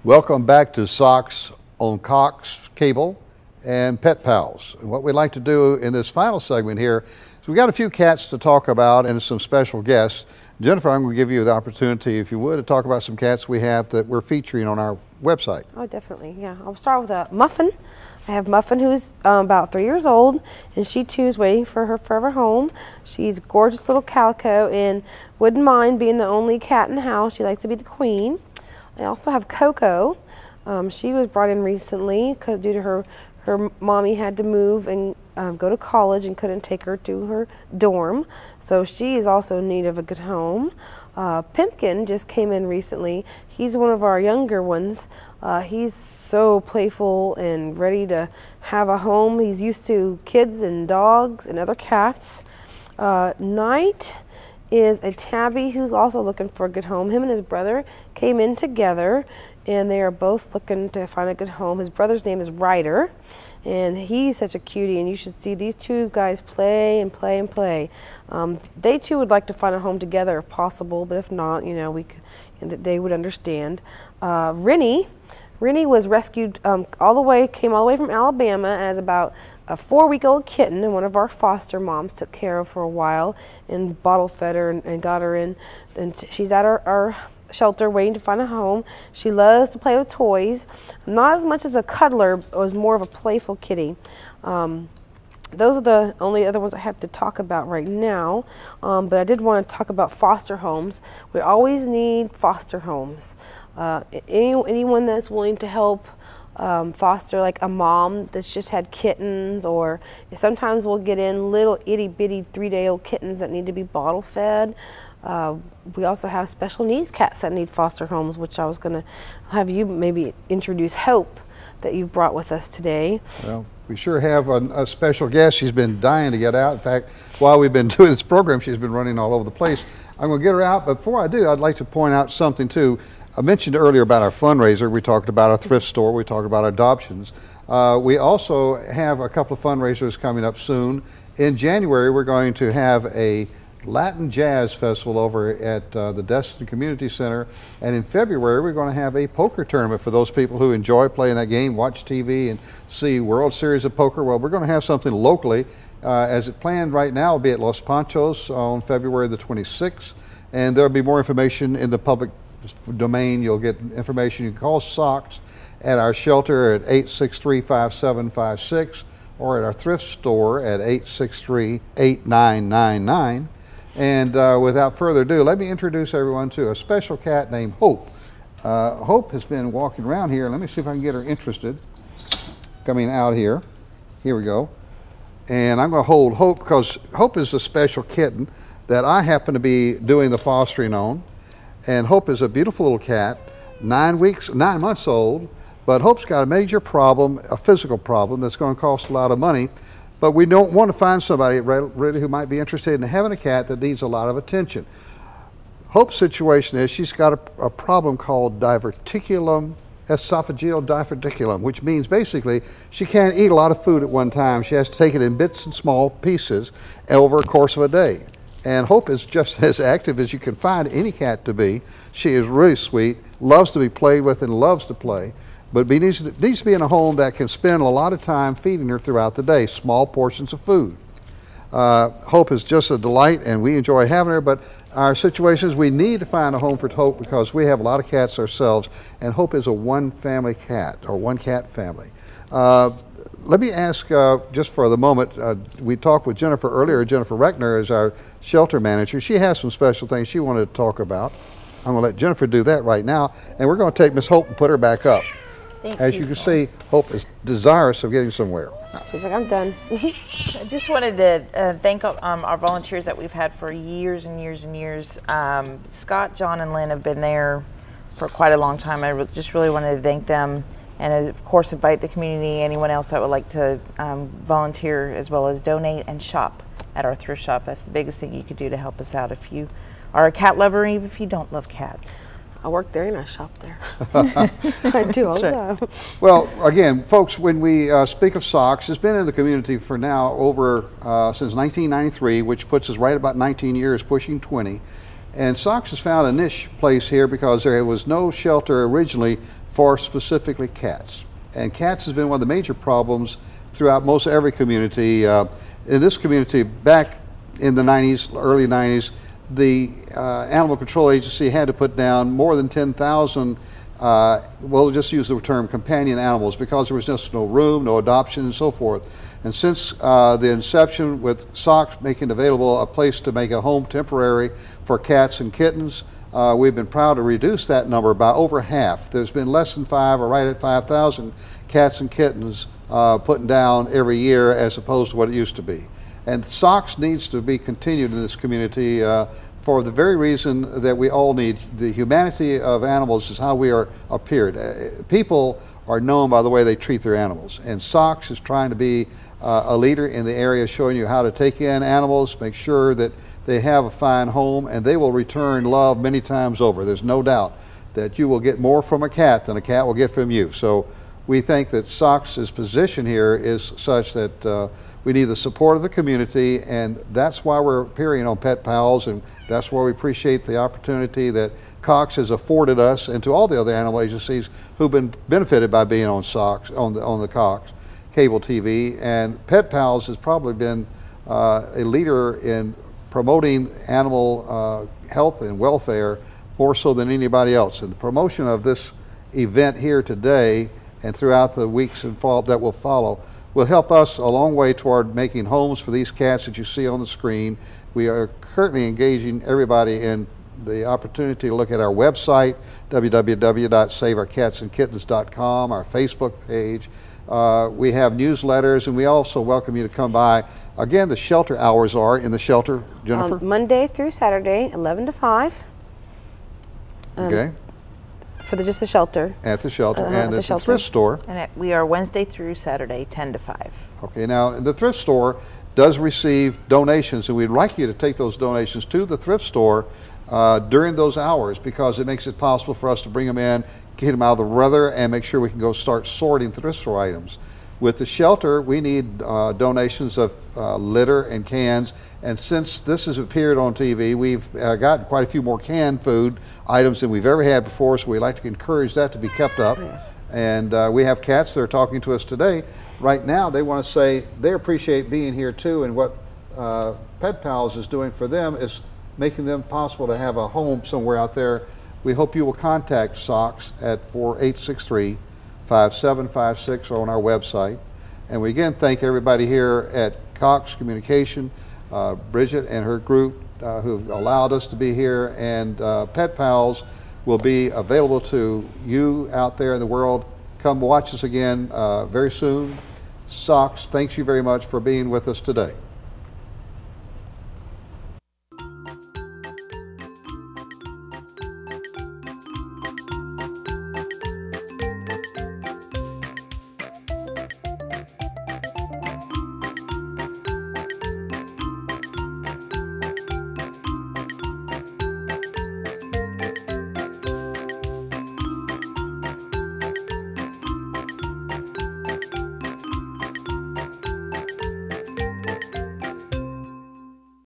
Welcome back to Socks on Cox Cable and Pet Pals. And what we'd like to do in this final segment here is we've got a few cats to talk about and some special guests. Jennifer, I'm going to give you the opportunity, if you would, to talk about some cats we have that we're featuring on our website. Oh, definitely, yeah. I'll start with Muffin. I have Muffin, who's about 3 years old, and she too is waiting for her forever home. She's a gorgeous little calico and wouldn't mind being the only cat in the house. She likes to be the queen. I also have Coco. She was brought in recently because due to her mommy had to move and go to college and couldn't take her to her dorm. So she is also in need of a good home. Pimpkin just came in recently. He's one of our younger ones. He's so playful and ready to have a home. He's used to kids and dogs and other cats. Night is a tabby who's also looking for a good home. Him and his brother came in together and they are both looking to find a good home. His brother's name is Ryder and he's such a cutie, and you should see these two guys play and play and play. They too would like to find a home together if possible, but if not, you know, they would understand. Rennie was rescued came all the way from Alabama as about a 4-week-old kitten, and one of our foster moms took care of for a while and bottle fed her and got her in. And she's at our shelter waiting to find a home. She loves to play with toys. Not as much as a cuddler, it was more of a playful kitty. Those are the only other ones I have to talk about right now, but I did want to talk about foster homes. We always need foster homes. Anyone that's willing to help foster, like a mom that's just had kittens, or sometimes we'll get in little itty-bitty 3-day-old kittens that need to be bottle fed. We also have special needs cats that need foster homes, which I was going to have you maybe introduce Hope that you've brought with us today. Well, we sure have a special guest. She's been dying to get out. In fact, while we've been doing this program, she's been running all over the place. I'm going to get her out, but before I do, I'd like to point out something too. I mentioned earlier about our fundraiser. We talked about our thrift store. We talked about our adoptions. We also have a couple of fundraisers coming up soon. In January, we're going to have a Latin Jazz Festival over at the Destin Community Center. And in February, we're going to have a poker tournament for those people who enjoy playing that game, watch TV, and see World Series of Poker. Well, we're going to have something locally. As it planned right now, will be at Los Panchos on February the 26th. And there'll be more information in the public domain. You'll get information. You can call Socks at our shelter at 863-5756 or at our thrift store at 863-8999. And without further ado, let me introduce everyone to a special cat named Hope. Hope has been walking around here. Let me see if I can get her interested. Coming out here. Here we go. And I'm going to hold Hope because Hope is a special kitten that I happen to be doing the fostering on. And Hope is a beautiful little cat, 9 months old, but Hope's got a major problem, a physical problem that's going to cost a lot of money. But we don't want to find somebody really who might be interested in having a cat that needs a lot of attention. Hope's situation is she's got a problem called esophageal diverticulum, which means basically she can't eat a lot of food at one time. She has to take it in bits and small pieces over a course of a day. And Hope is just as active as you can find any cat to be. She is really sweet, loves to be played with and loves to play, but needs to be in a home that can spend a lot of time feeding her throughout the day, small portions of food. Hope is just a delight and we enjoy having her, but our situation is we need to find a home for Hope because we have a lot of cats ourselves, and Hope is a one-family cat or one-cat family. Let me ask, just for the moment, we talked with Jennifer earlier. Jennifer Reckner is our shelter manager. She has some special things she wanted to talk about. I'm going to let Jennifer do that right now, and we're going to take Miss Hope and put her back up. Thanks, As you can see, Hope is desirous of getting somewhere. She's like, I'm done. I just wanted to thank our volunteers that we've had for years and years and years. Scott, John, and Lynn have been there for quite a long time. I just really wanted to thank them. And of course, invite the community, anyone else that would like to volunteer, as well as donate and shop at our thrift shop. That's the biggest thing you could do to help us out if you are a cat lover, even if you don't love cats. I work there and I shop there. I do all the time. Well, again, folks, when we speak of Socks, it's been in the community for now over since 1993, which puts us right about 19 years, pushing 20. And SOX has found a niche place here because there was no shelter originally for specifically cats. And cats has been one of the major problems throughout most every community. In this community, back in the 90s, early 90s, the Animal Control Agency had to put down more than 10,000, we'll just use the term companion animals, because there was just no room, no adoption, and so forth. And since the inception with SOX making available a place to make a home temporary for cats and kittens, we've been proud to reduce that number by over half. There's been less than 5 or right at 5,000 cats and kittens putting down every year as opposed to what it used to be. And SOX needs to be continued in this community for the very reason that we all need. The humanity of animals is how we are appeared. People are known by the way they treat their animals, and SOX is trying to be a leader in the area, showing you how to take in animals, make sure that they have a fine home, and they will return love many times over. There's no doubt that you will get more from a cat than a cat will get from you. So we think that SOX's position here is such that we need the support of the community, and that's why we're appearing on Pet Pals, and that's why we appreciate the opportunity that Cox has afforded us, and to all the other animal agencies who've been benefited by being on SOX, on the Cox cable TV. And Pet Pals has probably been a leader in promoting animal health and welfare more so than anybody else. And the promotion of this event here today and throughout the weeks and fall that will follow will help us a long way toward making homes for these cats that you see on the screen. We are currently engaging everybody in the opportunity to look at our website, www.saveourcatsandkittens.com, our Facebook page. We have newsletters, and we also welcome you to come by. Again, the shelter hours are in the shelter, Jennifer? Monday through Saturday, 11 to 5. Okay. For just the shelter. At the shelter, and at the at the shelter. thrift store. And we are Wednesday through Saturday, 10 to 5. Okay, now the thrift store does receive donations, and we'd like you to take those donations to the thrift store during those hours, because it makes it possible for us to bring them in, get them out of the weather, and make sure we can go start sorting thrift store items. With the shelter, we need donations of litter and cans, and since this has appeared on TV, we've gotten quite a few more canned food items than we've ever had before, so we'd like to encourage that to be kept up. Yes. And we have cats that are talking to us today. Right now, they want to say they appreciate being here too, and what Pet Pals is doing for them is making them possible to have a home somewhere out there. We hope you will contact SOX at 4863-5756 or on our website. And we again thank everybody here at Cox Communication, Bridget and her group who've allowed us to be here, and Pet Pals will be available to you out there in the world. Come watch us again very soon. SOX, thanks you very much for being with us today.